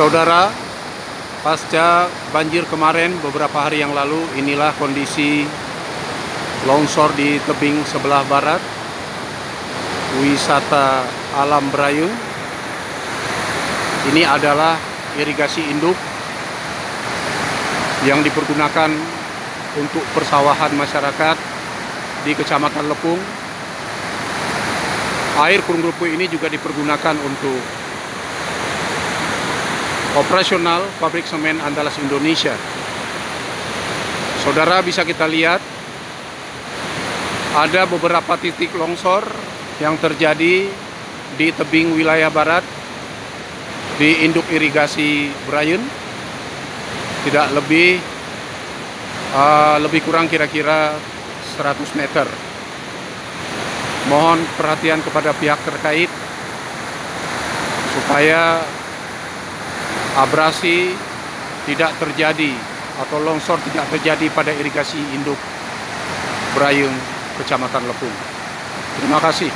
Saudara, pasca banjir kemarin beberapa hari yang lalu, inilah kondisi longsor di tebing sebelah barat wisata alam Brayung. Ini adalah irigasi induk yang dipergunakan untuk persawahan masyarakat di Kecamatan Lepung. Air Kurung Rupu ini juga dipergunakan untuk operasional pabrik semen Andalas Indonesia. Saudara, bisa kita lihat ada beberapa titik longsor yang terjadi di tebing wilayah barat di induk irigasi Brayung. Tidak lebih kurang kira-kira 100 meter. Mohon perhatian kepada pihak terkait supaya abrasi tidak terjadi atau longsor tidak terjadi pada irigasi induk Brayung Kecamatan Lepung. Terima kasih.